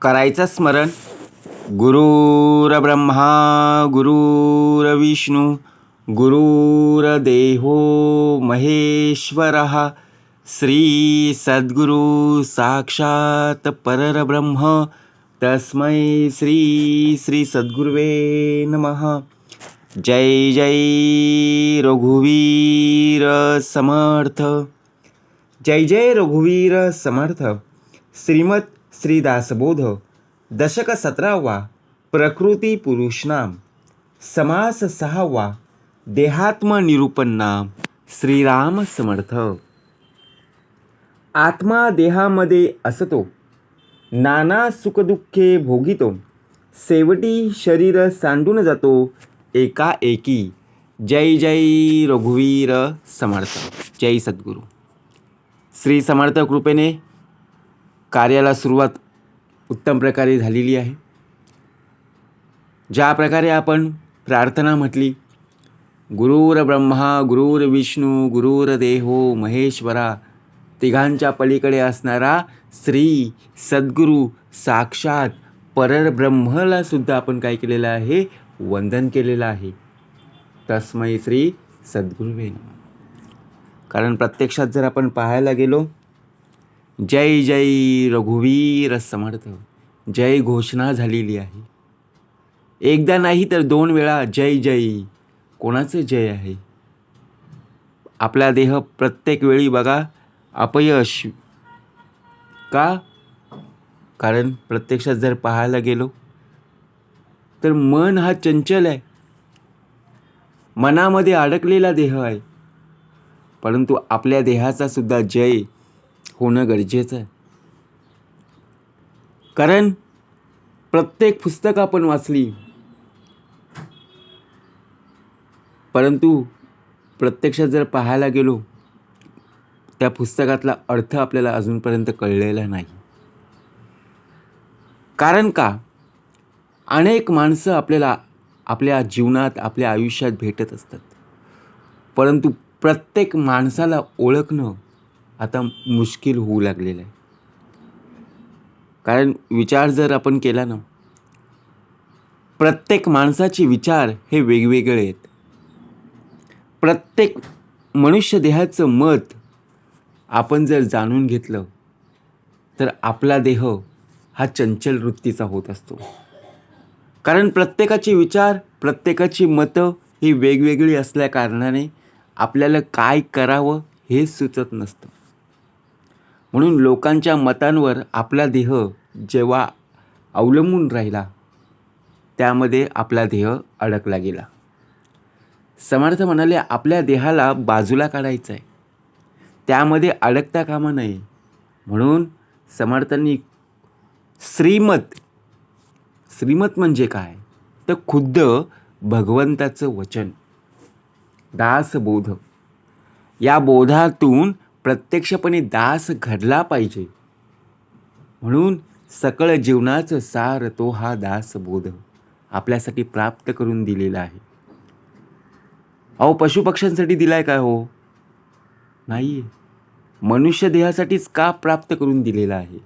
करायचं स्मरण. गुरुर्ब्रह्मा गुरुर्विष्णू गुरुर्देवो महेश्वरः श्री सद्गुरु साक्षात परब्रह्म तस्मै श्री श्री सद्गुरुवे नमः. जय जय रघुवीर समर्थ. जय जय रघुवीर समर्थ. श्रीमद श्री दासबोध दशक 17वा. प्रकृती पुरुष नाम. समास 6वा. देहात्म निरूपण नाम. श्रीराम समर्थ. आत्मा देहामध्ये असतो, नाना सुखदुःखे भोगितो, शेवटी शरीर सांडून जातो एकाएकी. जय जय रघुवीर समर्थ. जय सद्गुरू. श्री समर्थ कृपेने कार्याला सुरुवात उत्तम प्रकारे झालेली आहे. ज्या प्रकारे आपण प्रार्थना म्हटली, गुरुर्ब्रह्मा गुरुर्विष्णू गुरुर्देवो महेश्वरा, तिघांच्या पलीकडे असणारा श्री सद्गुरू साक्षात परब्रह्मला सुद्धा आपण काय केलेलं आहे, वंदन केलेलं आहे. तस्मै श्री सद्गुरुवे नमः. कारण प्रत्यक्षात जर आपण पाहायला गेलो, जय जय रघुवीर समर्थ जय घोषणा झालेली आहे. एकदा नाही तर 2 वेळा जय जय. कोणाचं जय आहे? आपला देह प्रत्येक वेळी बघा अपयश. का? कारण प्रत्यक्षात जर पाहायला गेलो तर मन हा चंचल आहे, मनामध्ये अडकलेला देह आहे. परंतु आपल्या देहाचा सुद्धा जय होणं गरजेचं आहे. कारण प्रत्येक पुस्तक आपण वाचली, परंतु प्रत्यक्षात जर पाहायला गेलो त्या पुस्तकातला अर्थ आपल्याला अजूनपर्यंत कळलेला नाही. कारण का? अनेक माणसं आपल्याला आपल्या जीवनात आपल्या आयुष्यात भेटत असतात, परंतु प्रत्येक माणसाला ओळखणं आता मुश्किल होऊ लागलेलं आहे. कारण विचार जर आपण केला ना, प्रत्येक माणसाचे विचार हे वेगवेगळे आहेत. प्रत्येक मनुष्य देहाचं मत आपण जर जाणून घेतलं तर आपला देह हा चंचल वृत्तीचा होत असतो. कारण प्रत्येकाचे विचार, प्रत्येकाची मतं ही वेगवेगळी असल्या कारणाने आपल्याला काय करावं हे सुचत नसतं. म्हणून लोकांच्या मतांवर आपला देह जेव्हा अवलंबून राहिला, त्यामध्ये आपला देह अडकला गेला. समर्थ म्हणाले, आपल्या देहाला बाजूला काढायचं आहे, त्यामध्ये अडकता कामा नये. म्हणून समर्थांनी श्रीमत म्हणजे काय तर खुद्द भगवंताचं वचन, दासबोध. या बोधातून प्रत्यक्षपणे दास घडला पाहिजे. म्हणून सकळ जीवनाचं सार तो हा दासबोध आपल्यासाठी प्राप्त करून दिलेला आहे. अहो, पशुपक्ष्यांसाठी दिलाय काय? हो नाही, मनुष्य देहासाठीच का प्राप्त करून दिलेला आहे.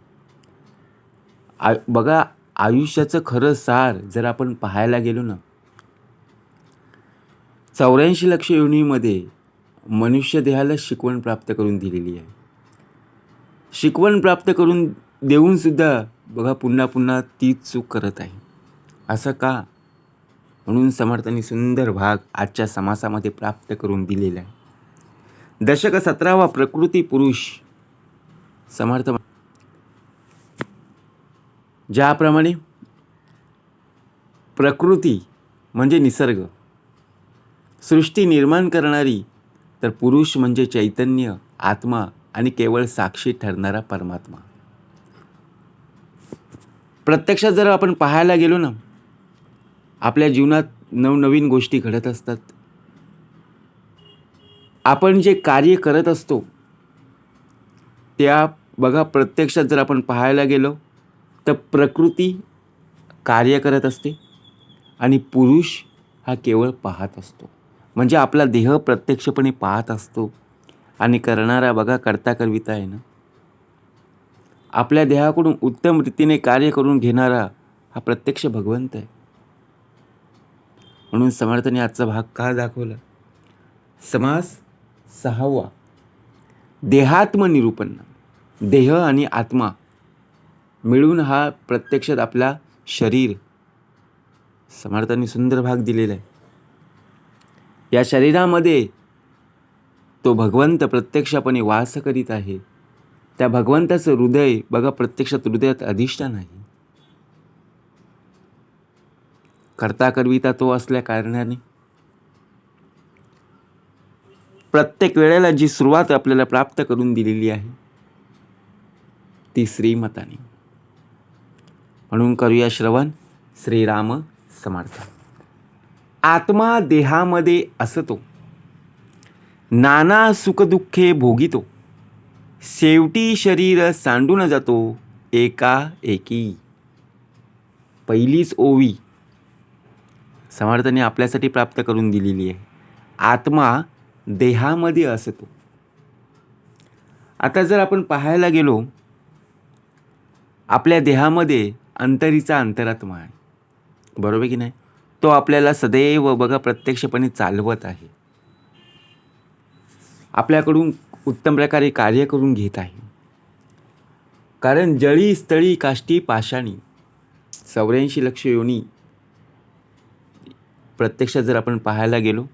बघा, आयुष्याचं खरं सार जर आपण पाहायला गेलो ना, 84 लक्ष योनीमध्ये मनुष्य देहाला शिकवण प्राप्त करून दिलेली आहे. शिकवण प्राप्त करून देऊन सुद्धा बघा पुन्हा पुन्हा तीच चूक करत आहे. असं का? म्हणून समर्थांनी सुंदर भाग आजच्या समासामध्ये प्राप्त करून दिलेला आहे. दशक 17वा. प्रकृती पुरुष. समर्थ ज्याप्रमाणे प्रकृती म्हणजे निसर्ग, सृष्टी निर्माण करणारी, तर पुरुष म्हणजे चैतन्य, आत्मा आणि केवळ साक्षी ठरणारा परमात्मा. प्रत्यक्षात जर आपण पाहायला गेलो ना, आपल्या जीवनात नवनवीन गोष्टी घडत असतात. आपण जे कार्य करत असतो त्या बघा प्रत्यक्षात जर आपण पाहायला गेलो तर प्रकृती कार्य करत असते आणि पुरुष हा केवळ पाहत असतो. म्हणजे आपला देह प्रत्यक्षपणे पाहत असतो आणि करणारा बघा कर्ता करविता आहे ना. आपल्या देहाकडून उत्तम रीतीने कार्य करून घेणारा हा प्रत्यक्ष भगवंत आहे. म्हणून समर्थाने आजचा भाग का दाखवला? समास 6वा, देहात्मनिरूपण. देह आणि आत्मा मिळून हा प्रत्यक्षात आपला शरीर. समर्थांनी सुंदर भाग दिलेला आहे. या शरीरामध्ये तो भगवंत प्रत्यक्षपणे वास करीत आहे. त्या भगवंताचं हृदय बघा, प्रत्यक्षात हृदयात अधिष्ठान आहे. करता करविता तो असल्या कारणाने प्रत्येक वेळेला जी सुरुवात आपल्याला प्राप्त करून दिलेली आहे ती श्रीमताने. म्हणून करूया श्रवण श्रीराम समर्थ. आत्मा देहामध्ये असतो, नाना सुखदुःखे भोगितो, शेवटी शरीर सांडून जातो एका एकी. पहिलीच ओवी समर्थाने आपल्यासाठी प्राप्त करून दिलेली आहे. आत्मा देहामध्ये असतो. आता जर आपण पाहायला गेलो, आपल्या देहामध्ये अंतरीचा अंतरात्मा आहे, बरोबर की नाही? तो आपल्याला सदैव बघा प्रत्यक्षपणे चालवत आहे, आपल्याकडून उत्तम प्रकारे कार्य करून घेत आहे. कारण जळी स्थळी काष्टी पाषाणी 84 लक्ष योनी प्रत्यक्षात जर आपण पाहायला गेलो,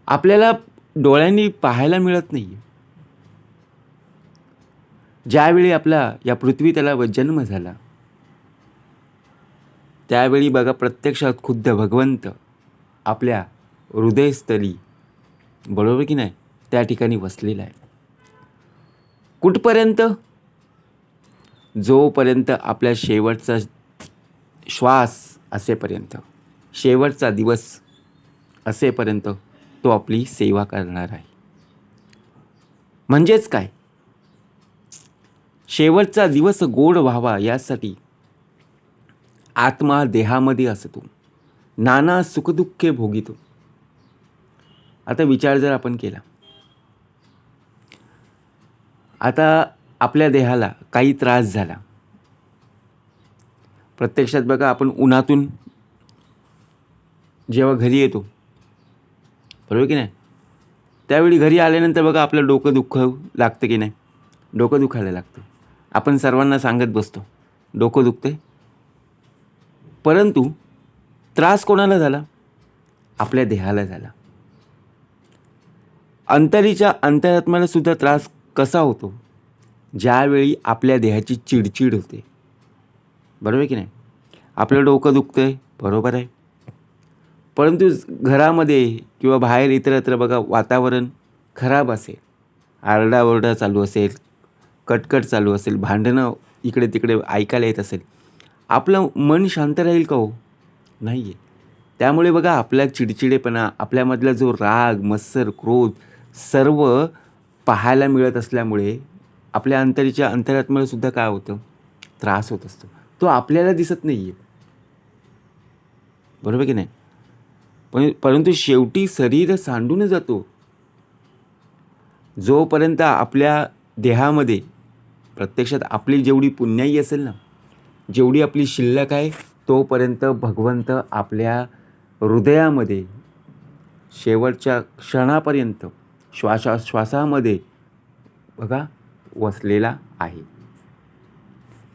आपल्याला डोळ्यांनी पाहायला मिळत नाही. ज्यावेळी आपला या पृथ्वी तलावर जन्म झाला त्यावेळी बघा प्रत्यक्षात खुद्द भगवंत आपल्या हृदयस्थली, बरोबर की नाही, त्या ठिकाणी वसलेला आहे. कुठपर्यंत? जोपर्यंत आपल्या शेवटचा श्वास असेपर्यंत, शेवटचा दिवस असेपर्यंत तो आपली सेवा करणार आहे. म्हणजेच काय? शेवटचा दिवस गोड व्हावा यासाठी आत्मा देहामध्ये असतो, नाना सुखदुःखे भोगितो. आता विचार जर आपण केला, आता आपल्या देहाला काही त्रास झाला, प्रत्यक्षात बघा आपण उन्हातून जेव्हा घरी येतो, बरोबर की नाही, त्यावेळी घरी आल्यानंतर बघा आपलं डोकं लागतं की नाही? डोकं दुखायला लागतं. आपण सर्वांना सांगत बसतो डोकं दुखते, परंतु त्रास कोणाला झाला? आपल्या देहाला झाला. अंतरीच्या अंतरात्म्याला सुद्धा त्रास कसा होतो? ज्यावेळी आपल्या देहाची चिडचिड होते, बरोबर की नाही? आपलं डोकं दुखतंय, बरोबर आहे, परंतु घरामध्ये किंवा बाहेर इतरत्र बघा वातावरण खराब असेल, आरडाओरडा चालू असेल, कटकट चालू असेल, भांडणं इकडे तिकडे ऐकायला येत असेल, आपलं मन शांत राहील का? हो, नाही आहे. त्यामुळे बघा आपला चिडचिडेपणा, आपल्यामधला जो राग, मत्सर, क्रोध सर्व पाहायला मिळत असल्यामुळे आपल्या अंतरीच्या अंतरात्म्याला सुद्धा काय होतं? त्रास होत असतो. तो आपल्याला दिसत नाही आहे, बरोबर की नाही? परंतु शेवटी शरीर सांडून जातो. जोपर्यंत आपल्या देहामध्ये प्रत्यक्षात आपली जेवढी पुण्याई असेल ना, जेवढी आपली शिल्लक आहे, तोपर्यंत भगवंत आपल्या हृदयामध्ये शेवटच्या क्षणापर्यंत श्वासामध्ये बघा वसलेला आहे.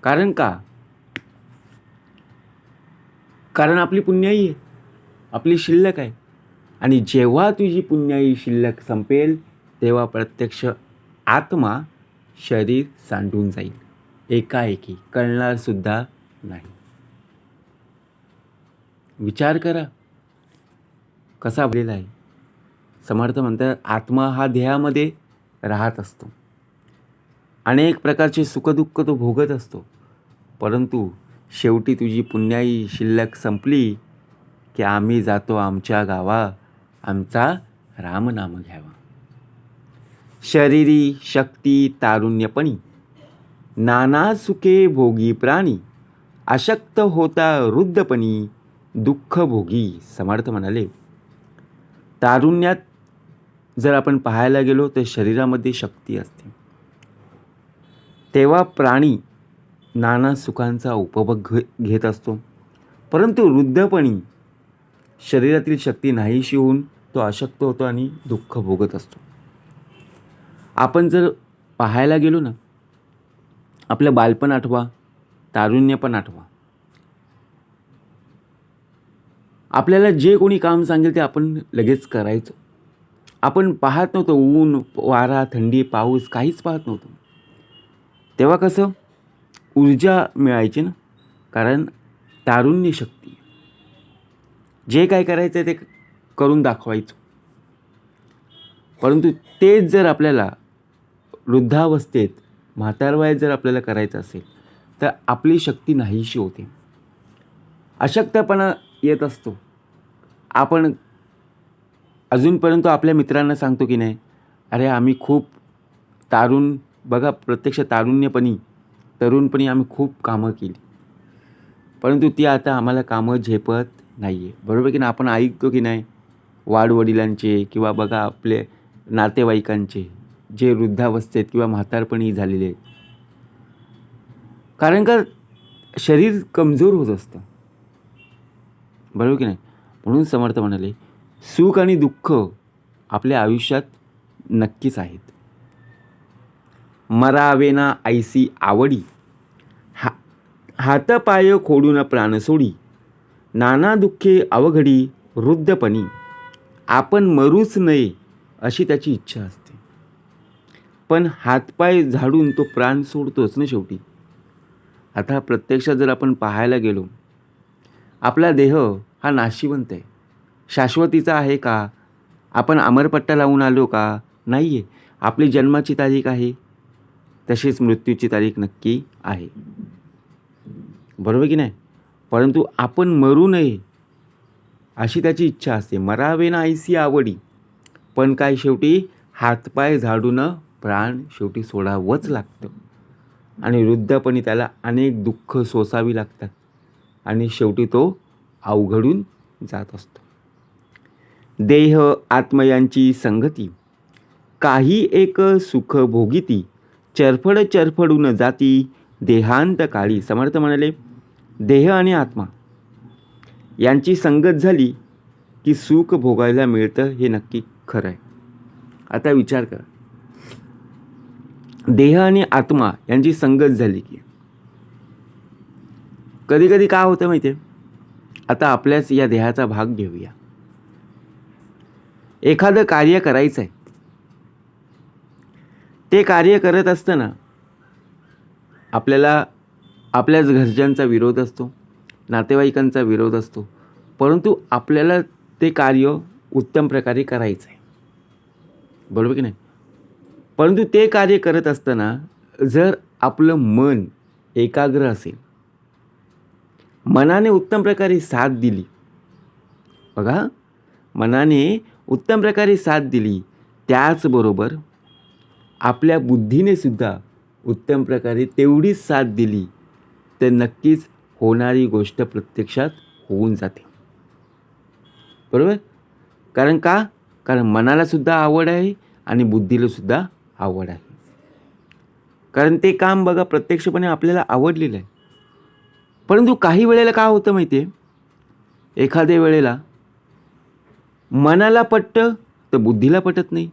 कारण का? कारण आपली पुण्याई आहे, आपली शिल्लक आहे. आणि जेव्हा तुझी पुण्याई शिल्लक संपेल तेव्हा प्रत्यक्ष आत्मा शरीर सांडून जाईल एकाएकी, कळणार सुद्धा नाही. विचार करा कसा भरलेला आहे. समर्थ म्हणतात आत्मा हा देहामध्ये राहत असतो, अनेक प्रकारचे सुखदुःख तो भोगत असतो, परंतु शेवटी तुझी पुण्याई शिल्लक संपली की आम्ही जातो आमच्या गावा, आमचा रामनाम घ्यावा. शरीरी शक्ती तारुण्यपणी, नाना सुखे भोगी प्राणी, अशक्त होता वृद्धपणी, दुःख भोगी. समर्थ म्हणाले तारुण्यात जर आपण पाहायला गेलो तर शरीरामध्ये शक्ती असते, तेव्हा प्राणी नाना सुखांचा उपभोग घेत असतो, परंतु वृद्धपणी शरीरातील शक्ती नाहीशी होऊन तो अशक्त होतो आणि दुःख भोगत असतो. आपण जर पाहायला गेलो ना, आपलं बालपण आठवा, तारुण्य पण आठवा. आपल्याला जे कोणी काम सांगेल ते आपण लगेच करायचो. आपण पाहत नव्हतो ऊन, वारा, थंडी, पाऊस काहीच पाहत नव्हतो. तेव्हा कसं ऊर्जा मिळायची ना, कारण तारुण्य शक्ती. जे काय करायचं ते करून दाखवायचो. परंतु तेच जर आपल्याला वृद्धावस्थेत, म्हातारवयात जर आपल्याला करायचं असेल तर आपली शक्ती नाहीशी होते, अशक्तपणा येत असतो. आपण अजूनपर्यंत आपल्या मित्रांना सांगतो की नाही, अरे आम्ही खूप बघा प्रत्यक्ष तरुणपणी आम्ही खूप कामं केली, परंतु ती आता आम्हाला कामं झेपत नाही आहे. बरोबर की नाही? आपण ऐकतो की नाही वाडवडिलांचे किंवा बघा आपले नातेवाईकांचे जे वृद्धावस्थेत किंवा म्हातारपणी झालेले आहेत. कारण का शरीर कमजोर होत असतं. बरोबर की नाही? म्हणून समर्थ म्हणाले, सुख आणि दुःख आपल्या आयुष्यात नक्कीच आहेत. मरावेना ऐसी आवडी, हातपाय खोडून प्राण सोडी, नाना दुःखे अवघडी वृद्धपणी, आपण मरूच नये अशी त्याची इच्छा असते. पण हातपाय झाडून तो प्राण सोडतोच ना शेवटी. आता प्रत्यक्षात जर आपण पाहायला गेलो, आपला देह हा नाशिवंत आहे, शाश्वतीचा आहे का? आपण अमरपट्टा लावून आलो का? नाही आहे. आपली जन्माची तारीख आहे, तशीच मृत्यूची तारीख नक्की आहे. बरोबर की नाही? परंतु आपण मरू नये अशी त्याची इच्छा असते. मरावे ना ऐसी आवडी, पण काय शेवटी हातपाय झाडून प्राण शेवटी सोडावंच लागतं. आणि वृद्धपणी त्याला अनेक दुःख सोसावी लागतात आणि शेवटी तो अवघडून जात असतो. देह आत्मयांची संगती, काही एक सुख भोगिती, चरफडून जाती देहांत काळी. समर्थ म्हणाले, देह आणि आत्मा यांची संगत झाली की सुख भोगायला मिळतं, हे नक्की खरं आहे. आता विचार करा, देह आणि आत्मा यांची संगत झाली की कधी कधी काय होतं माहिती आहे? आता आपल्याच या देहाचा भाग घेऊया. एखादं कार्य करायचं आहे, ते कार्य करत असताना आपल्याला आपल्याच घरच्यांचा विरोध असतो, नातेवाईकांचा विरोध असतो, परंतु आपल्याला ते कार्य उत्तम प्रकारे करायचं आहे. बरोबर की नाही? परंतु ते कार्य करत असताना जर आपलं मन एकाग्र असेल, मनाने उत्तम प्रकारे साथ दिली, बघा मनाने उत्तम प्रकारे साथ दिली, त्याचबरोबर आपल्या बुद्धीने सुद्धा उत्तम प्रकारे तेवढीच साथ दिली, तर नक्कीच होणारी गोष्ट प्रत्यक्षात होऊन जाते. बरोबर? कारण का? कारण मनाला सुद्धा आवड आहे आणि बुद्धीला सुद्धा आवड आहे. कारण ते काम बघा प्रत्यक्षपणे आपल्याला आवडलेलं आहे. परंतु काही वेळेला काय होतं माहिती आहे? एखाद्या वेळेला मनाला पटतं तर बुद्धीला पटत नाही,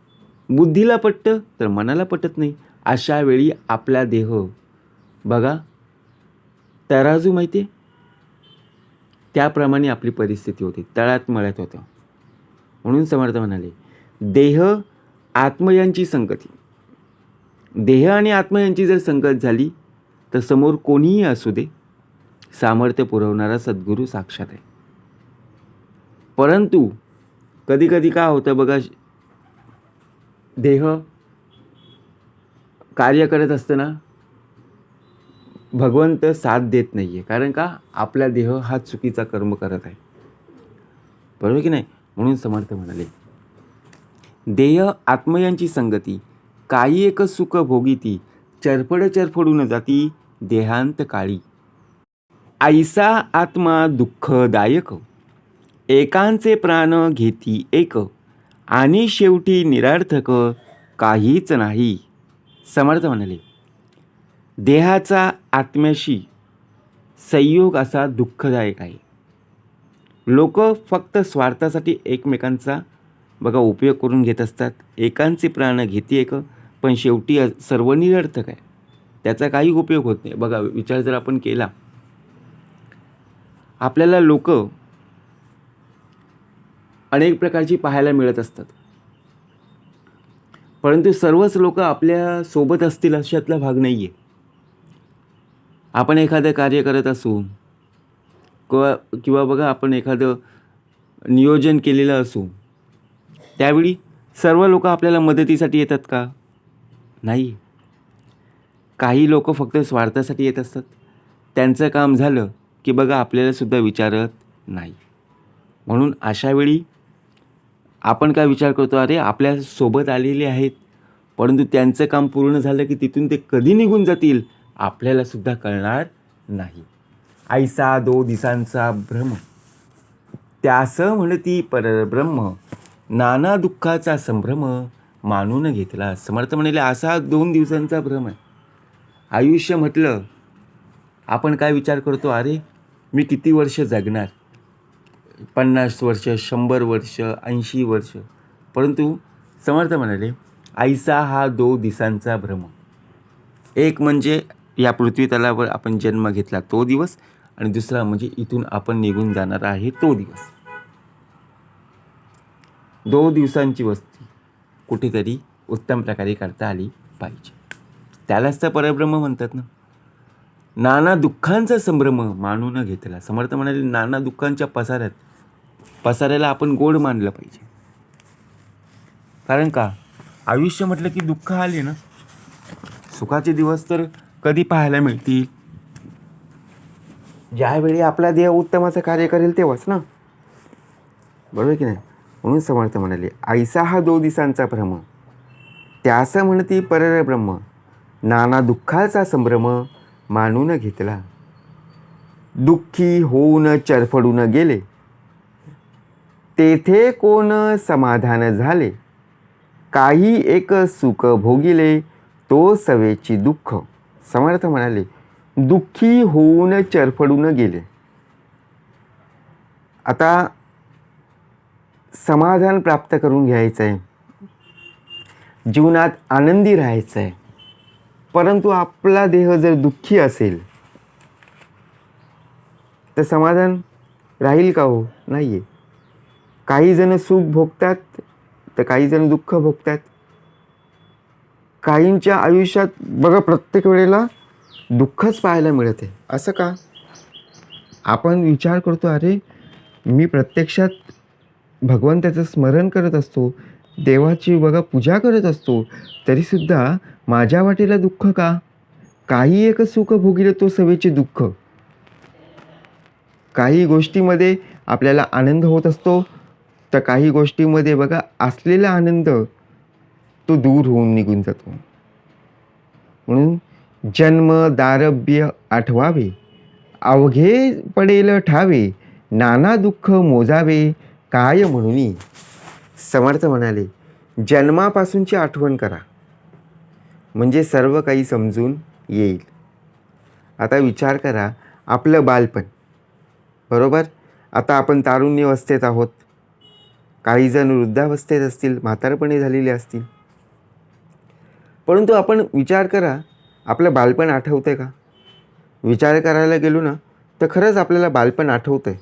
बुद्धीला पटतं तर मनाला पटत नाही. अशा वेळी आपला देह बघा तराजू माहिती आहे, त्याप्रमाणे आपली परिस्थिती होती, तळ्यात मळ्यात होतं. म्हणून समर्थ म्हणाले, देह आत्मयांची संगती, देह आणि आत्मा यांची जर संगत झाली तर समोर कोणीही असू दे, सामर्थ्य पुरवणारा सद्गुरू साक्षात आहे. परंतु कधी कधी काय होतं बघा, देह कार्य करत असताना भगवंत साथ देत नाही आहे. कारण का? आपला देह हा चुकीचा कर्म करत आहे. बरोबर की नाही? म्हणून समर्थ म्हणाले, देह आत्मयांची संगती, काही एक सुख भोगीती, चरफडून जाती देहांत काळी. ऐसा आत्मा दुःखदायक, एकांचे प्राण घेती एक, आणि शेवटी निरर्थक काहीच नाही. समर्थ म्हणाले, देहाचा आत्म्याशी संयोग असा दुःखदायक आहे. लोक फक्त स्वार्थासाठी एकमेकांचा बघा उपयोग करून घेत असतात. एकांचे प्राण घेते एक, पण शेवटी सर्व निरर्थक आहे. त्याचा काही उपयोग होत नाही. बघा, विचार जर आपण केला, आपल्याला लोक अनेक प्रकारची पाहायला मिळत असतात, परंतु सर्वच लोक आपल्या सोबत असतील अशातला भाग नाही आहे. आपण एखादं कार्य करत असू किंवा बघा आपण एखादं नियोजन केलेलं असू, त्यावेळी सर्व लोक आपल्याला मदतीसाठी येतात का? नाही. काही लोक फक्त स्वार्थासाठी येत असतात. त्यांचं काम झालं की बघा आपल्यालासुद्धा विचारत नाही. म्हणून अशा वेळी आपण काय विचार करतो, अरे आपल्यासोबत आलेले आहेत, परंतु त्यांचं काम पूर्ण झालं की तिथून ते कधी निघून जातील आपल्यालासुद्धा कळणार नाही. ऐसा दो दिसांचा भ्रम, त्यास म्हणती परब्रह्म, नाना दुःखाचा संभ्रम मानून घेतला. समर्थ म्हणाले असा 2 दिवसांचा भ्रम आहे. आयुष्य म्हटलं, आपण काय विचार करतो, अरे मी किती वर्ष जगणार, 50 वर्ष, 100 वर्ष, 80 वर्ष. परंतु समर्थ म्हणाले ऐसा हा 2 दिवसांचा भ्रम. एक म्हणजे या पृथ्वी तलावर आपण जन्म घेतला तो दिवस, आणि दुसरा म्हणजे इथून आपण निघून जाणार आहे तो दिवस. 2 दिवसांची वस्ती कुठेतरी उत्तम प्रकारे करता आली पाहिजे. त्यालाच तर परब्रह्म म्हणतात ना. नाना दुःखांचा संभ्रम मानून घेतला. समर्थ म्हणाले नाना दुःखांच्या पसाऱ्याला आपण गोड मानलं पाहिजे. कारण का, आयुष्य म्हटलं की दुःख आले ना. सुखाचे दिवस तर कधी पाहायला मिळतील? ज्यावेळी आपला देह उत्तमाचं कार्य करेल तेव्हाच ना, बरोबर की नाही? म्हणून समर्थ म्हणाले ऐसा हा 2 दिवसांचा भ्रम, त्यास म्हणती परब्रह्म, नाना दुःखाचा संभ्रम मानून घेतला. दुःखी होऊन चरफडून गेले, तेथे कोण समाधान झाले. काही एक सुख भोगिले, तो सवेची दुःख. समर्थ म्हणाले दुःखी होऊन चरफडून गेले. आता समाधान प्राप्त करून घ्यायचं आहे, जीवनात आनंदी राहायचं आहे, परंतु आपला देह जर दुःखी असेल तर समाधान राहील का हो? नाही आहे. काही जण सुख भोगतात तर काही जण दुःख भोगतात. काहींच्या आयुष्यात बघा प्रत्येक वेळेला दुःखच पाहायला मिळते. असं का? आपण विचार करतो, अरे मी प्रत्यक्षात भगवंताचं स्मरण करत असतो, देवाची बघा पूजा करत असतो, तरीसुद्धा माझ्या वाटेला दुःख का? काही एक सुख भोगिले तो सवेचे दुःख. काही गोष्टीमध्ये आपल्याला आनंद होत असतो, तर काही गोष्टीमध्ये बघा असलेला आनंद तो दूर होऊन निघून जातो. म्हणून जन्म दारभ्य आठवावे, अवघे पडेल ठावे, नाना दुःख मोजावे काय म्हणून. समर्थ म्हणाले जन्मापासूनची आठवण करा, म्हणजे सर्व काही समजून येईल. आता विचार करा, आपलं बालपण, बरोबर? आता आपण तारुण्यावस्थेत आहोत, काही जण वृद्धावस्थेत असतील, म्हातारपणी झालेले असतील. परंतु आपण विचार करा, आपलं बालपण आठवतं आहे का? विचार करायला गेलो ना तर खरंच आपल्याला बालपण आठवतं आहे.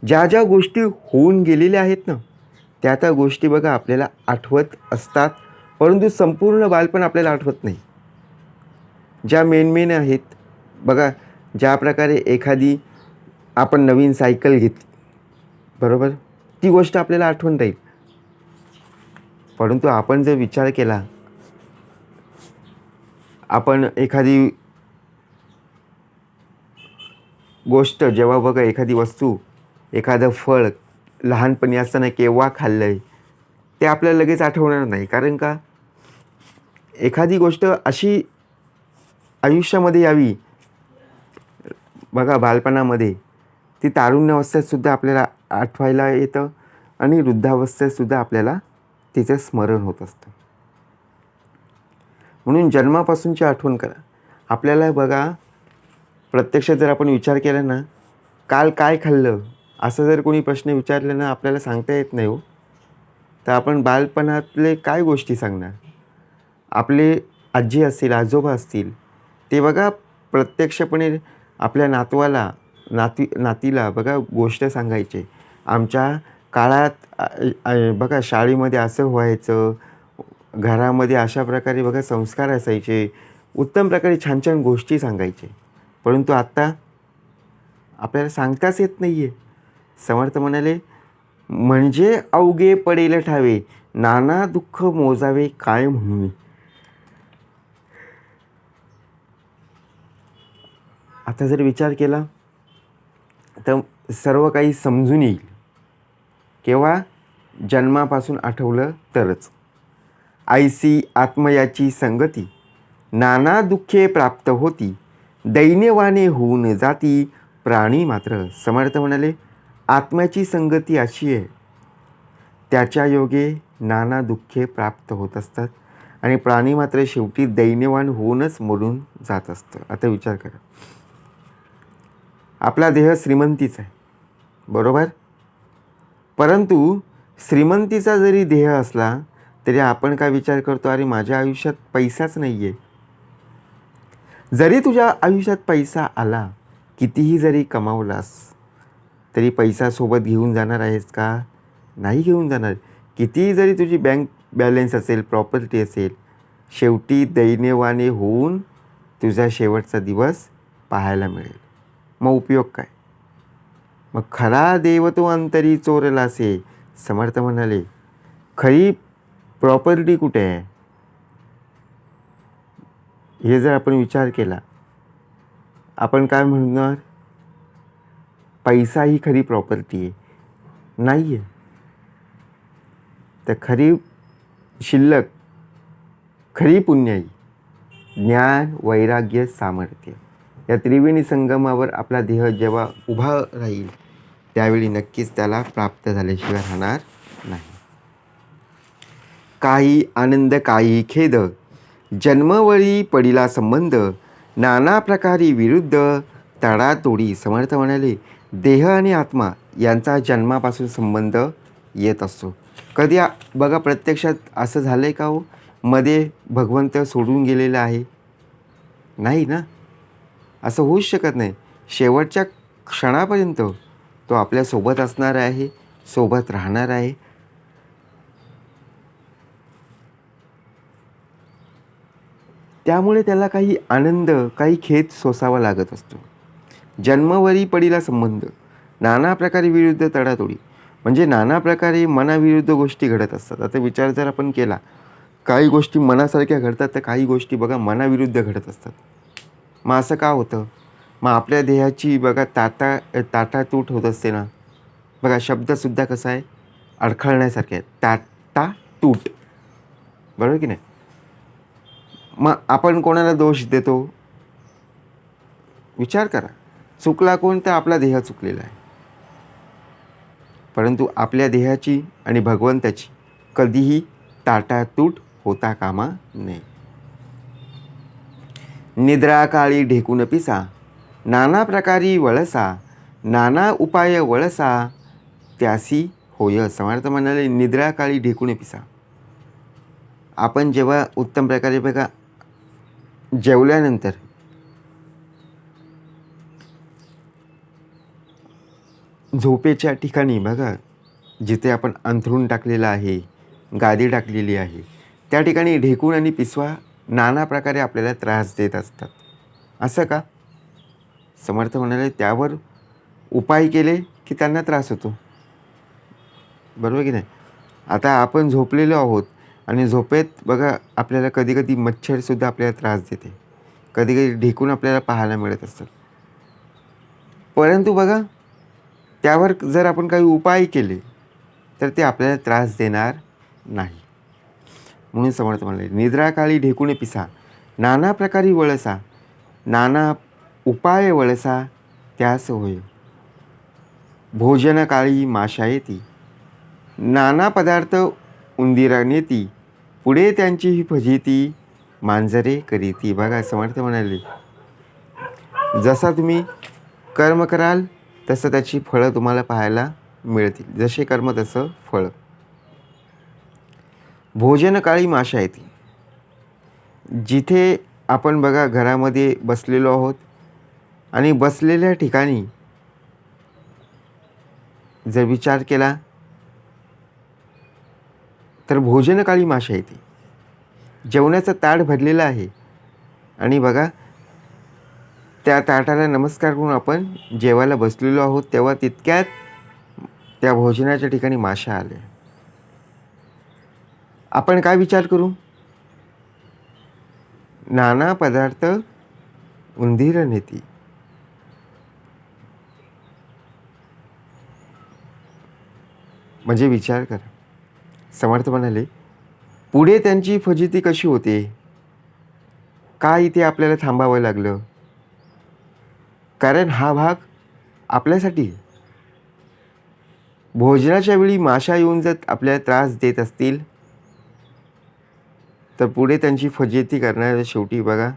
ज्या ज्या गोष्टी होऊन गेलेल्या आहेत ना, त्या गोष्टी बघा आपल्याला आठवत असतात, परंतु संपूर्ण बालपण आपल्याला आठवत नाही. ज्या मेन आहेत बघा, ज्या प्रकारे एखादी आपण नवीन सायकल घेतली, बरोबर, ती गोष्ट आपल्याला आठवण राहील. परंतु आपण जर विचार केला, आपण एखादी गोष्ट जेव्हा बघा, एखादी वस्तू, एखादं फळ लहानपणी असताना केव्हा खाल्लं आहे ते आपल्याला लगेच आठवणार नाही. कारण का, एखादी गोष्ट अशी आयुष्यामध्ये यावी बघा बालपणामध्ये, ती तारुण्यावस्थेतसुद्धा आपल्याला आठवायला येतं आणि वृद्धावस्थेतसुद्धा आपल्याला तिचं स्मरण होत असतं. म्हणून जन्मापासूनची आठवण करा. आपल्याला बघा, प्रत्यक्षात जर आपण विचार केला ना, काल काय खाल्लं असं जर कोणी प्रश्न विचारला ना, आपल्याला सांगता येत नाही हो. तर आपण बालपणातले काय गोष्टी सांगणार? आपले आजी असतील, आजोबा असतील, ते बघा प्रत्यक्षपणे आपल्या नातीला बघा गोष्ट सांगायचे. आमच्या काळात बघा शाळेमध्ये असं व्हायचं, घरामध्ये अशा प्रकारे बघा संस्कार असायचे, उत्तम प्रकारे छान छान गोष्टी सांगायचे. परंतु आत्ता आपल्याला सांगताच येत नाही आहे. समर्थ म्हणाले, म्हणजे अवघे पडेल ठावे, नाना दुःख मोजावे काय म्हणून. आता जर विचार केला तर सर्व काही समजून येईल. केव्हा? जन्मापासून आठवलं तरच. ऐसी आत्मयाची संगती, नाना दुःखे प्राप्त होती, दैन्यवाने होऊन जाती प्राणी मात्र. समर्थ म्हणाले, आत्म्याची संगती अशी आहे, त्याच्या योगे नाना दुःखे प्राप्त होत असतात आणि प्राणी मात्र शेवटी दैन्यवान होऊनच मरून जात असतं. आता विचार करा, आपला देह श्रीमंतीचा आहे, बरोबर? परंतु श्रीमंतीचा जरी देह असला तरी आपण काय विचार करतो, अरे माझ्या आयुष्यात पैसाच नाही आहे. जरी तुझ्या आयुष्यात पैसा आला, कितीही जरी कमावलास, तरी पैसा सोबत घेऊन जाणार आहेस का? नाही घेऊन जाणार. कितीही जरी तुझी बँक बॅलन्स असेल, प्रॉपर्टी असेल, शेवटी दैन्यवाने होऊन तुझा शेवटचा दिवस पाहायला मिळेल. मग उपयोग काय? मग खरा देव तो अंतरी चोरलासे. समर्थ म्हणाले, खरी प्रॉपर्टी कुठे आहे? हे जर आपण विचार केला, आपण काय म्हणणार? पैसा ही खरी प्रॉपर्टी आहे? नाही आहे. तर खरी शिल्लक, खरी पुण्याई ज्ञान, वैराग्य, सामर्थ्य या त्रिवेणी संगमावर आपला देह जेव्हा उभा राहील, त्यावेळी नक्कीच त्याला प्राप्त झाल्याशिवाय राहणार नाही. काही आनंद काही खेद, जन्मवळी पडिला संबंध, नाना प्रकारी विरुद्ध तडातोडी. समर्थ म्हणाले, देह आणि आत्मा यांचा जन्मापासून संबंध येत असतो. कधी बघा प्रत्यक्षात असं झालं आहे का हो, मध्ये भगवंत सोडून गेलेला आहे? नाही ना, असं होऊच शकत नाही. शेवटच्या क्षणापर्यंत तो आपल्यासोबत असणार आहे, सोबत राहणार आहे. त्यामुळे त्याला काही आनंद, काही खेद सोसावा लागत असतो. जन्मवरी पडिला संबंध, नाना प्रकारे विरुद्ध तडातोडी, म्हणजे नाना प्रकारे मनाविरुद्ध गोष्टी घडत असतात. आता विचार जर आपण केला, काही गोष्टी मनासारख्या घडतात तर काही गोष्टी बघा मनाविरुद्ध घडत असतात. मग असं का होतं? मग आपल्या देहाची बघा ताटातूट होत असते ना. बघा शब्दसुद्धा कसा आहे, अडखळण्यासारखा आहे. ताटातूट, बरोबर की नाही? मग आपण कोणाला दोष देतो? विचार करा, चुकला कोण? तर आपला देह चुकलेला आहे. परंतु आपल्या देहाची आणि भगवंताची कधीही ताटातूट होता कामा नये. निद्रा काळी ढेकून पिसा, नाना प्रकारी वळसा, नाना उपाय वळसा त्यासी होय. समर्थ म्हणाले, निद्रा काळी ढेकून पिसा. आपण जेव्हा उत्तम प्रकारे बघा जेवल्यानंतर झोपेच्या ठिकाणी बघा, जिथे आपण अंथरूण टाकलेलं आहे, गादी टाकलेली आहे, त्या ठिकाणी ढेकूण आणि पिसवा नाना प्रकारे आपल्याला त्रास देत असतात. असं का? समर्थ म्हणाले, त्यावर उपाय केले की त्यांना त्रास होतो, बरोबर की नाही? आता आपण झोपलेलो आहोत आणि झोपेत बघा आपल्याला कधी कधी मच्छरसुद्धा आपल्याला त्रास देते, कधी कधी ढेकूण आपल्याला पाहायला मिळत असतात. परंतु बघा, त्यावर जर आपण काही उपाय केले तर ते आपल्याला त्रास देणार नाही. म्हणून समर्थ म्हणाले, निद्रा काळी ढेकूण पिसा, नाना प्रकारी वळसा, नाना उपाय वळसा त्यास होय. भोजन काळी माशा येती, नाना पदार्थ उंदिरा नेती, पुढे त्यांची ही फजिती मांजरे करीती. बघा समर्थ म्हणाले, जसा तुम्ही कर्म कराल तसं त्याची फळं तुम्हाला पाहायला मिळतील. जसे कर्म तसं फळ. भोजनकाळी माशा येते. जिथे आपण बघा घरामध्ये बसलेलो आहोत आणि बसलेल्या ठिकाणी जर विचार केला तर भोजनकाळी माशा येते. जेवणाचं ताट भरलेलं आहे आणि बघा त्या ताटाला नमस्कार करून आपण जेवायला बसलेलो आहोत, तेव्हा तितक्यात त्या भोजनाच्या ठिकाणी माशा आल्या. आपण काय विचार करू? नाना पदार्थ उंदीर नेती. म्हणजे विचार करा. समर्थ म्हणाले, पुढे त्यांची फजिती कशी होते? का इथे आपल्याला थांबावं लागलं? कारण हा भाग आपल्यासाठी. भोजनाच्या वेळी माशा येऊन जर आपल्याला त्रास देत असतील तर पुढे त्यांची फजिती करणाऱ्या शेवटी बघा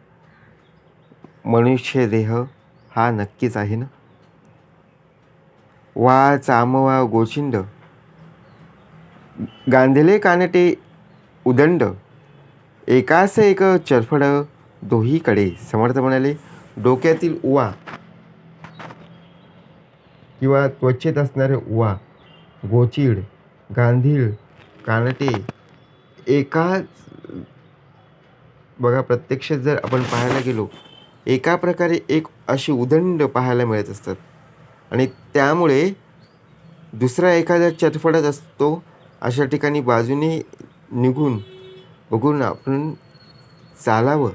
मनुष्य देह हा नक्कीच आहे ना. वा चामवा गोचिंड, गांधले कानटे उदंड, एकास एक चरफड दोहीकडे. समर्थ म्हणाले, डोक्यातील उवा किंवा त्वचेत असणारे उवा, गोचिड, गांधीळ, कानटे एकाच बघा प्रत्यक्षात जर आपण पाहायला गेलो एका प्रकारे एक अशी उदंड पाहायला मिळत असतात आणि त्यामुळे दुसरा एखादा चटफडत असतो. अशा ठिकाणी बाजूने निघून बघून आपण चालावं,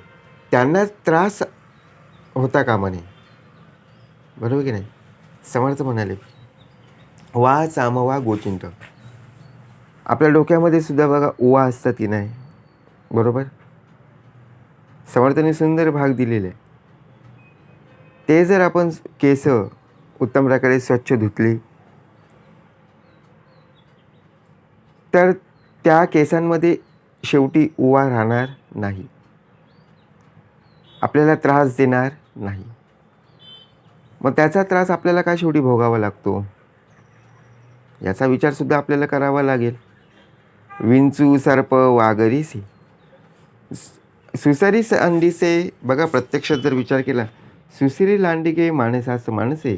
त्यांना त्रास होता कामा नये. बरोबर की नाही? समर्थ म्हणाले, वा चामवा गोचिंट. आपल्या डोक्यामध्ये सुद्धा बघा ओवा असतात की नाही? बरोबर. समर्थाने सुंदर भाग दिलेले. ते जर आपण केस उत्तम प्रकारे स्वच्छ धुतली तर त्या केसांमध्ये शेवटी ओवा राहणार नाही, आपल्याला त्रास देणार नाही. मग त्याचा त्रास आपल्याला काय शेवटी भोगावा लागतो याचा विचार सुद्धा आपल्याला करावा लागेल. विंचू सर्प वागरीसी, सुसरीस अंडीसे. बघा प्रत्यक्षात जर विचार केला, सुसरी लांडिगे माणसास माणसे,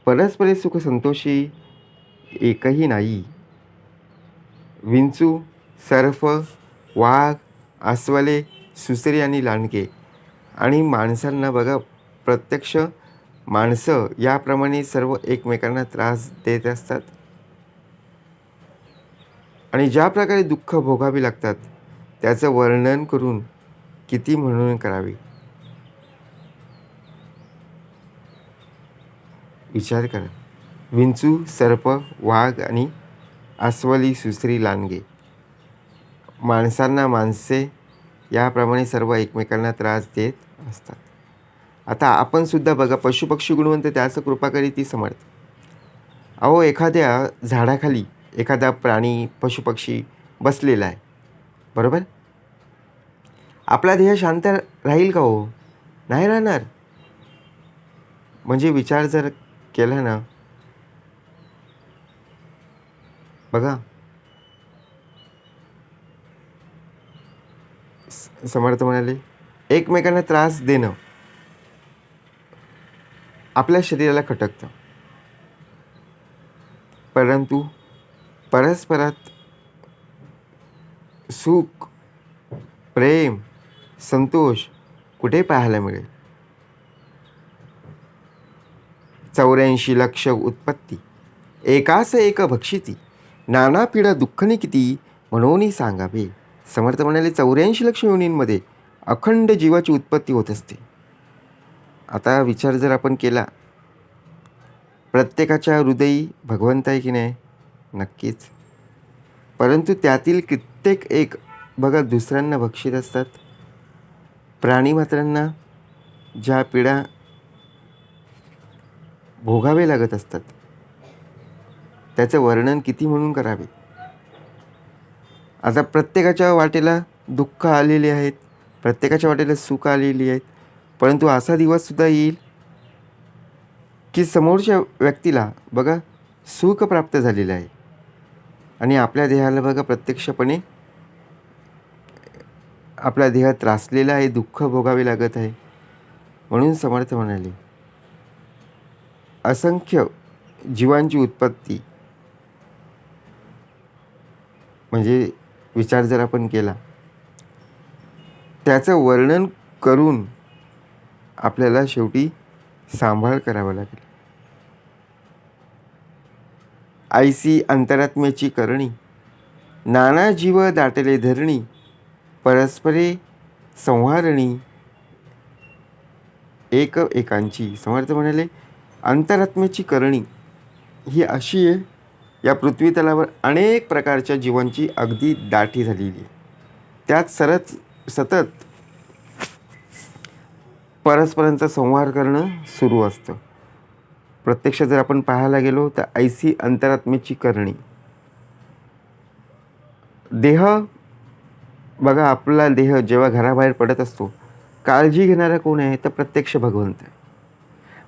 परस्परे सुख संतोषी एकही नाही. विंचू, सर्प, वाघ, अस्वले, सुसरी आणि लांडगे आणि माणसांना बघा प्रत्यक्ष माणसं याप्रमाणे सर्व एकमेकांना त्रास देत असतात आणि ज्या प्रकारे दुःख भोगावी लागतात त्याचं वर्णन करून किती म्हणून करावे. विचार करा. विंचू, सर्प, वाघ आणि अस्वली, सुसरी, लांडगे, माणसांना माणसे याप्रमाणे सर्व एकमेकांना त्रास देत असतात. आता आपण सुद्धा बघा पशुपक्षी गुणवंत त्याचं कृपा करी ती समर्थ. अहो एखाद्या झाडाखाली एखादा प्राणी पशुपक्षी बसलेला आहे, बरोबर. आपला देह शांत राहील का हो? नाही राहणार. म्हणजे विचार जर केला ना, बघा समर्थ म्हणाले, एकमेकांना त्रास देणं आपल्या शरीराला खटकतं, परंतु परस्परात सुख, प्रेम, संतोष कुठे पाहायला मिळेल? 84 लक्ष उत्पत्ती, एकास एक भक्षिती, नाना पिढा दुःखनी किती, म्हणून सांगावे. समर्थ म्हणाले, 84 लक्ष योनींमध्ये अखंड जीवाची उत्पत्ती होत असते. आता विचार जर आपण केला, प्रत्येकाच्या हृदयी भगवंत आहे की नाही? नक्कीच. परंतु त्यातील कित्येक एक बघा दुसऱ्यांना भक्षित असतात. प्राणीमात्रांना ज्या पीडा भोगावे लागत असतात त्याचं वर्णन किती म्हणून करावे. आता प्रत्येकाच्या वाटेला दुःख आलेले आहेत, प्रत्येकाच्या वाटेला सुख आलेली आहेत, परंतु असा दिवससुद्धा येईल की समोरच्या व्यक्तीला बघा सुख प्राप्त झालेलं आहे आणि आपल्या देहाला बघा प्रत्यक्षपणे आपला देह त्रासलेला आहे, दुःख भोगावे लागत आहे. म्हणून समर्थ म्हणाले, असंख्य जीवांची उत्पत्ती म्हणजे विचार जर आपण केला, त्याचं वर्णन करून आपल्याला शेवटी सांभाळ करावा लागेल. ऐसी अंतरात्म्याची करणी, नाना जीव दाटले धरणी, परस्परे संहारणी एक एकांची. समर्थ म्हणाले, अंतरात्म्याची करणी ही अशी आहे, या पृथ्वी तलावर अनेक प्रकारच्या जीवांची अगदी दाटी झालेली आहे. त्यात सतत परस्परांचा संहार करणं सुरू असतं. प्रत्यक्ष जर आपण पाहायला गेलो तर ऐसी अंतरात्म्याची करणी. देह बघा, आपला देह जेव्हा घराबाहेर पडत असतो, काळजी घेणारा कोण आहे तर प्रत्यक्ष भगवंत आहे.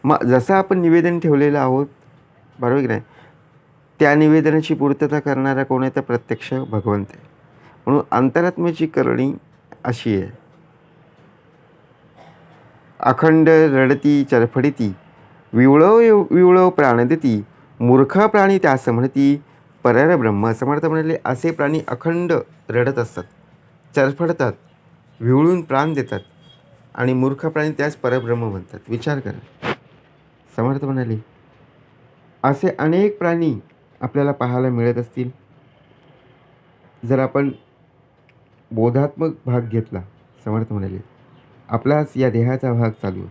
मग जसं आपण निवेदन ठेवलेलं आहोत, बरोबर की नाही, त्या निवेदनाची पूर्तता करणारा कोण आहे तर प्रत्यक्ष भगवंत आहे. म्हणून अंतरात्म्याची करणी अशी आहे, अखंड रडती चरफडती, विवळव विवळव प्राण देती, मूर्ख प्राणी त्यास म्हणती परब्रह्म. समर्थ म्हणाले, असे प्राणी अखंड रडत असतात, चरफडतात, विवळून प्राण देतात आणि मूर्ख प्राणी त्यास परब्रह्म म्हणतात. विचार करा. समर्थ म्हणाले, असे अनेक प्राणी आपल्याला पाहायला मिळत असतील. जर आपण बोधात्मक भाग घेतला, समर्थ म्हणाले, आपलाच या देहाचा भाग चालू आहे.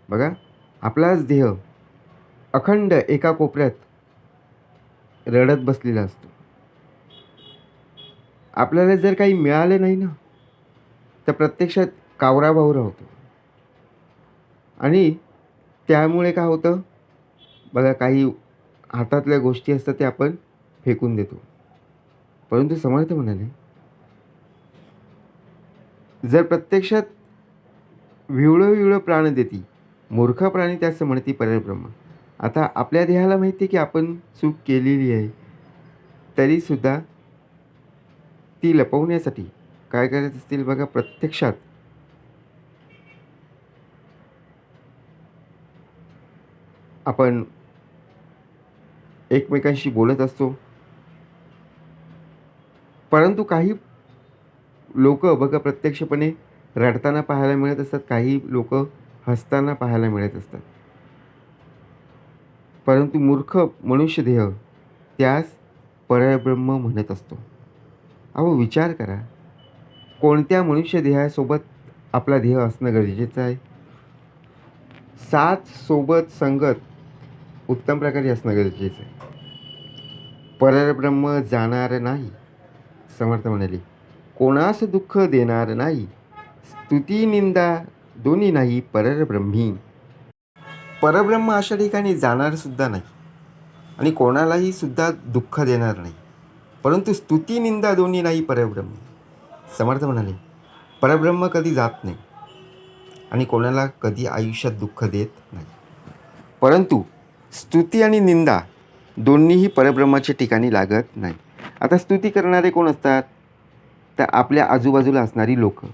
बघा, आपलाच देह अखंड एका कोपऱ्यात रडत बसलेला असतो. आपल्याला जर काही मिळाले नाही ना, तर प्रत्यक्षात कावराबावरा होतो आणि त्यामुळे काय होतं बघा, काही हातातल्या गोष्टी असतात ते आपण फेकून देतो. परंतु समर्थ म्हणाले, जर प्रत्यक्षात विवळं विवळं प्राण देती, मूर्ख प्राणी त्यास म्हणती परब्रह्म. आता आपल्या देहाला माहिती आहे की आपण चूक केलेली आहे, तरीसुद्धा ती लपवण्यासाठी काय करत असतील बघा, प्रत्यक्षात आपण एकमेकांशी बोलत असतो, परंतु काही लोक बघा प्रत्यक्षपणे रडताना पाहायला मिळत असतात, काही लोक हसताना पाहायला मिळत असतात. परंतु मूर्ख मनुष्य देह त्यास परब्रह्म म्हणत असतो. अहो विचार करा, कोणत्या मनुष्य देहासोबत आपला देह असणं गरजेचं आहे? साथ सोबत संगत उत्तम प्रकारे असणं गरजेचं आहे. परब्रह्म जाणार नाही. समर्थ म्हणाले, कोणास दुःख देणार नाही, स्तुती निंदा दोन्ही नाही परब्रह्मी. परब्रह्म अशा ठिकाणी जाणार सुद्धा नाही आणि कोणालाही सुद्धा दुःख देणार नाही, परंतु स्तुती निंदा दोन्ही नाही परब्रह्म. समर्थ म्हणाले, परब्रह्म कधी जात नाही आणि कोणाला कधी आयुष्यात दुःख देत नाही, परंतु स्तुती आणि निंदा दोन्हीही परब्रह्माच्या ठिकाणी लागत नाही. आता स्तुती करणारे कोण असतात तर आपल्या आजूबाजूला असणारी लोक.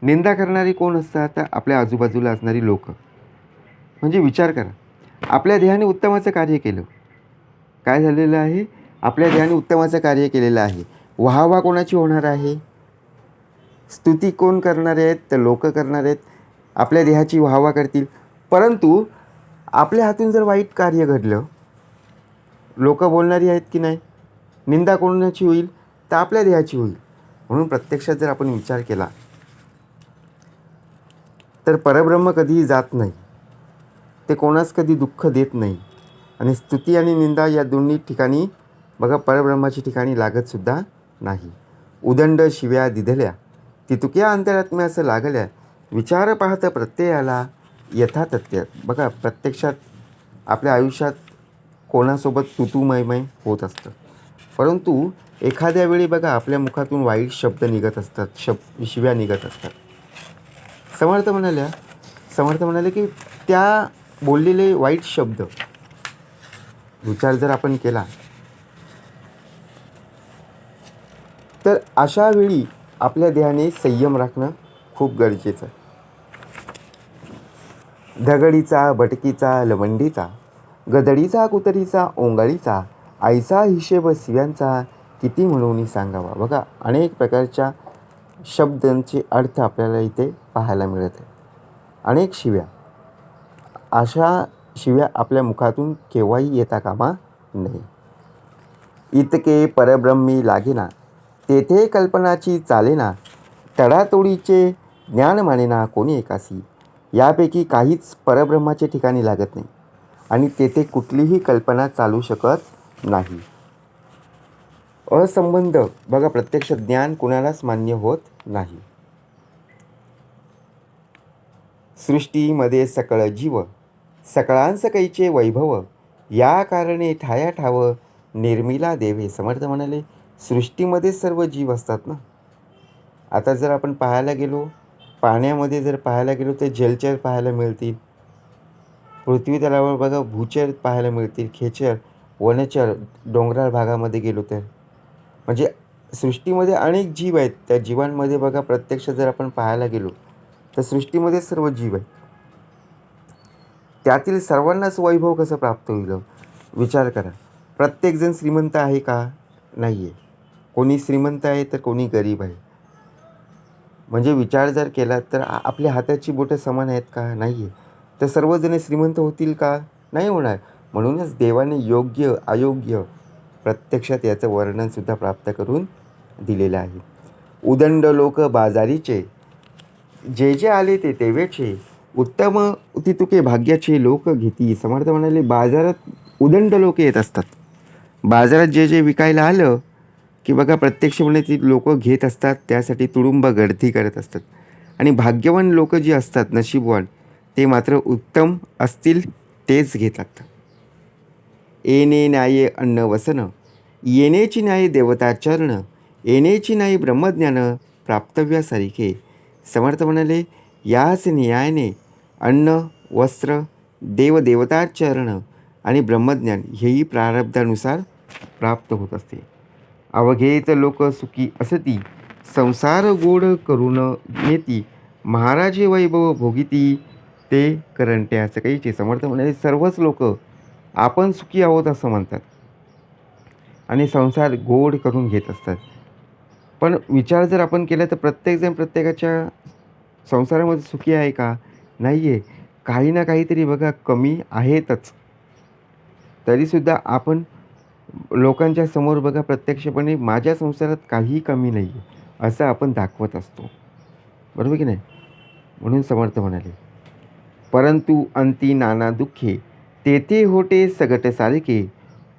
निंदा करणारे कोण असतात तर आपल्या आजूबाजूला असणारी लोक. म्हणजे विचार करा, आपल्या देहाने उत्तमाचं कार्य केलं, काय झालेलं आहे, आपल्या देहाने उत्तमाचं कार्य केलेलं आहे. वाहवा कोणाची होणार आहे? स्तुती कोण करणार आहेत तर लोक करणार आहेत, आपल्या देहाची वाहवा करतील. परंतु आपल्या हातून जर वाईट कार्य घडलं, लोक बोलणारी आहेत की नाही, निंदा कोणाची होईल तर आपल्या देहाची होईल. म्हणून प्रत्यक्षात जर आपण विचार केला तर परब्रह्म कधीही जात नाही, ते कोणास कधी दुःख देत नाही आणि स्तुती आणि निंदा या दोन्ही ठिकाणी बघा परब्रह्माच्या ठिकाणी लागतसुद्धा नाही. उदंड शिव्या दिधल्या तितुक्या अंतरात्म्यास लागल्या, विचार पाहत प्रत्ययाला यथातथ्य. बघा प्रत्यक्षात आपल्या आयुष्यात कोणासोबत तुतू मैमय होत असतं, परंतु एखाद्या वेळी बघा आपल्या मुखातून वाईट शब्द निघत असतात, शिव्या निघत असतात. समर्थ म्हणाले की त्या बोललेले वाईट शब्द विचार जर आपण केला तर अशा वेळी आपल्या देहाने संयम राखणं खूप गरजेचं आहे. धगडीचा, भटकीचा, लवंडीचा, गदडीचा, कुतरीचा, ओंगाळीचा, आईचा हिशेब शिव्यांचा, किती म्हणून सांगावा. बघा, अनेक प्रकारच्या शब्दांचे अर्थ आपल्याला इथे पाहायला मिळत आहे. अनेक शिव्या, अशा शिव्या आपल्या मुखातून केव्हाही येता कामा नये. इतके परब्रह्मी लागेना, तेथे कल्पनाची चालेना, तडातोडीचे ज्ञान मानेना कोणी एकासी. यापैकी काहीच परब्रह्माचे ठिकाणी लागत नाही आणि तेथे कुठलीही कल्पना चालू शकत नाही. असंबंध बघा, प्रत्यक्ष ज्ञान कुणालाच मान्य होत नाही. सृष्टीमध्ये सकळ जीव, सकळांस कैचे वैभव, या कारणे ठाया ठाव निर्मिला देवे. समर्थ म्हणाले सृष्टीमध्ये सर्व जीव असतात ना. आता जर आपण पाहायला गेलो, पाण्यामध्ये जर पाहायला गेलो तर जलचर पाहायला मिळतील. पृथ्वी तलावर बघा भूचर पाहायला मिळतील, खेचर, वनचर. डोंगराळ भागामध्ये गेलो तर म्हणजे सृष्टीमध्ये अनेक जीव आहेत. त्या जीवांमध्ये बघा प्रत्यक्ष जर आपण पाहायला गेलो तर सृष्टीमध्ये सर्व जीव आहेत. त्यातील सर्वांनाच वैभव कसं प्राप्त होईल विचार करा. प्रत्येकजण श्रीमंत आहे का? नाही आहे. कोणी श्रीमंत आहे तर कोणी गरीब आहे. म्हणजे विचार जर केला तर आपल्या हाताची बोटं समान आहेत का? नाही आहे. तर सर्वजण श्रीमंत होतील का? नाही होणार. म्हणूनच देवाने योग्य अयोग्य प्रत्यक्षात याचं वर्णनसुद्धा प्राप्त करून दिलेलं आहे. उदंड लोक बाजारीचे, जे जे आले ते तेवेचे, उत्तम ती तुके भाग्याचे लोक घेती. समर्थ म्हणाले बाजारात उदंड लोक येत असतात. बाजारात जे जे विकायला आलं की बघा प्रत्यक्षपणे ती लोक घेत असतात. त्यासाठी तुडुंब गर्दी करत असतात. आणि भाग्यवान लोक जी असतात, नशीबवान, ते मात्र उत्तम असतील तेच घेतात. येणे न्याये अन्न वसन, येणेची न्याय देवताचरण, येणेची न्याय ब्रह्मज्ञान प्राप्तव्यासारिखे. समर्थ म्हणाले याच न्यायाने अन्न, वस्त्र, देवदेवताचरण आणि ब्रह्मज्ञान हेही प्रारब्धानुसार प्राप्त होत असते. अवघेच लोक सुखी असती, संसार गोड करून नेती, महाराजे वैभव भोगिती, ते करंटे असं काहीचे. समर्थ म्हणाले सर्वच लोक आपण सुखी आहोत असं म्हणतात आणि संसार गोड करून घेत असतात. पण विचार जर आपण केला तर प्रत्येकजण प्रत्येकाच्या संसारामध्ये सुखी आहे का? नाही आहे. काही ना काहीतरी बघा कमी आहेतच. तरीसुद्धा आपण लोकांच्या समोर बघा प्रत्यक्षपणे माझ्या संसारात काहीही कमी नाही आहे असं आपण दाखवत असतो. बरोबर की नाही? म्हणून समर्थ म्हणाले परंतु अंती नाना दुःखे, तेथे होते सगट सारखे,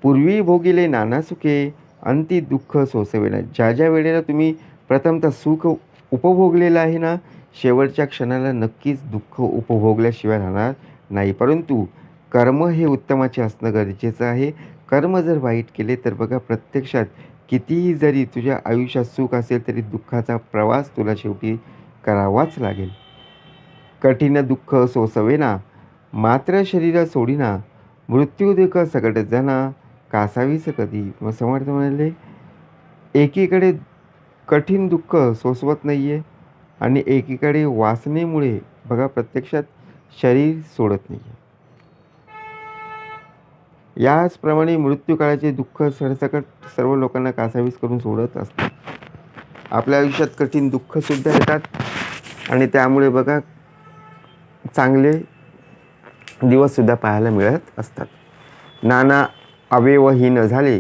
पूर्वी भोगिले नाना सुखे, अंती दुःख सोसवेना. ज्या ज्या वेळेला तुम्ही प्रथमतः सुख उपभोगलेलं आहे ना, शेवटच्या क्षणाला नक्कीच दुःख उपभोगल्याशिवाय राहणार नाही. परंतु कर्म हे उत्तमाचे असणं गरजेचं आहे. कर्म जर वाईट केले तर बघा प्रत्यक्षात कितीही जरी तुझ्या आयुष्यात सुख असेल तरी दुःखाचा प्रवास तुला शेवटी करावाच लागेल. कठीण दुःख सोसवेना, मात्र शरीर सोडिना, मृत्यू दुःख सगट जना, कासावीस कधी. मग समर्थ म्हणाले एकीकडे कठीण दुःख सोसवत नाही आहे आणि एकीकडे वासनेमुळे बघा प्रत्यक्षात शरीर सोडत नाही आहे. याचप्रमाणे मृत्यूकाळाचे दुःख सरसकट सर्व लोकांना कासावीस करून सोडत असतात. आपल्या आयुष्यात कठीण दुःखसुद्धा येतात आणि त्यामुळे बघा चांगले दिवससुद्धा पाहायला मिळत असतात. नाना अवयवहीन झाले,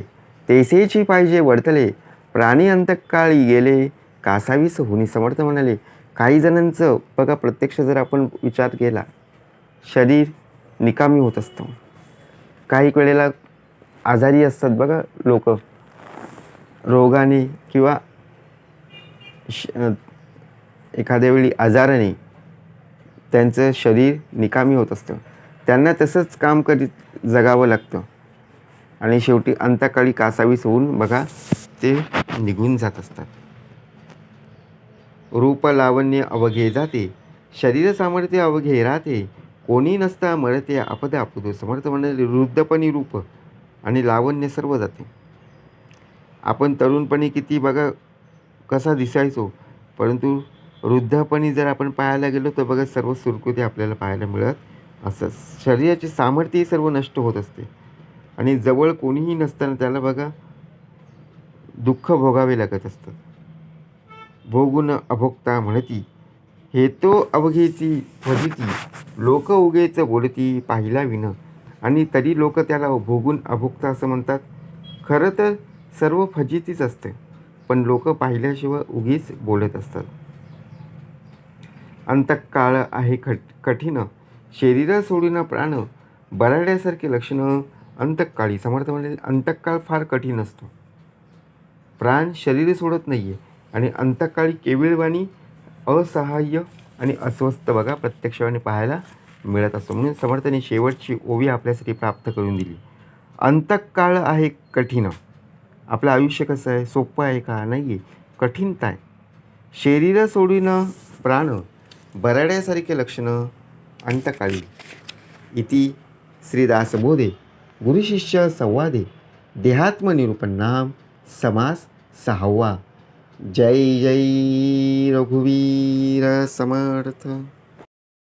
तेसेची पाहिजे वर्तले, प्राणी अंतकाळी गेले, कासावीस होनी. समर्थ म्हणाले काही जणांचं बघा प्रत्यक्ष जर आपण विचार केला शरीर निकामी होत असतं. काही वेळेला आजारी असतात बघा लोक, रोगाने किंवा एखाद्या वेळी आजाराने त्यांचं शरीर निकामी होत असतं. त्यांना तसंच काम करीत जगावं लागतं आणि शेवटी अंतकाळी कासावीस होऊन बघा ते निघून जात असतात. रूप लावण्य अवघे जाते, शरीर सामर्थ्य अवघे राहते, कोणी नसता मरते आपदे आपुदो. समर्थ म्हणाले वृद्धपणी रूप आणि लावण्य सर्व जाते. आपण तरुणपणी किती बघा कसा दिसायचो, परंतु वृद्धपणी जर आपण पाहायला गेलो तर बघा सर्व सुरकुती आपल्याला पाहायला मिळत असं. शरीराचे सामर्थ्यही सर्व नष्ट होत असते आणि जवळ कोणीही नसताना त्याला बघा दुःख भोगावे लागत असतं. भोगून अभोगता म्हणती, हे तो अवघेची फजिती, लोक उगेच बोलती पाहिला विन. आणि तरी लोक त्याला भोगून अभोगता असं म्हणतात. खरं तर सर्व फजितीच असते, पण लोक पाहिल्याशिवाय उगीच बोलत असतात. अंतकाळ आहे कठीण, शरीर सोडून प्राण, बराड्यासारखे लक्षण अंतकाळी. समर्थ म्हणजे अंतकाळ फार कठीण असतो. प्राण शरीर सोडत नाही आहे आणि अंतकाळी केविळवाणी असहाय्य आणि अस्वस्थ बघा प्रत्यक्षपणे पाहायला मिळत असतो. म्हणून समर्थाने शेवटची ओवी आपल्यासाठी प्राप्त करून दिली. अंतकाळ आहे कठीण. आपलं आयुष्य कसं आहे, सोपं आहे का? नाही आहे, कठीणता आहे. शरीर सोडून प्राण, बराड्यासारखे लक्षणं अंतकाळी. इति श्रीदासबोधे गुरुशिष्य संवादे देहात्मनिरूपणाम समास 6वा. जय जय रघुवीर समर्थ.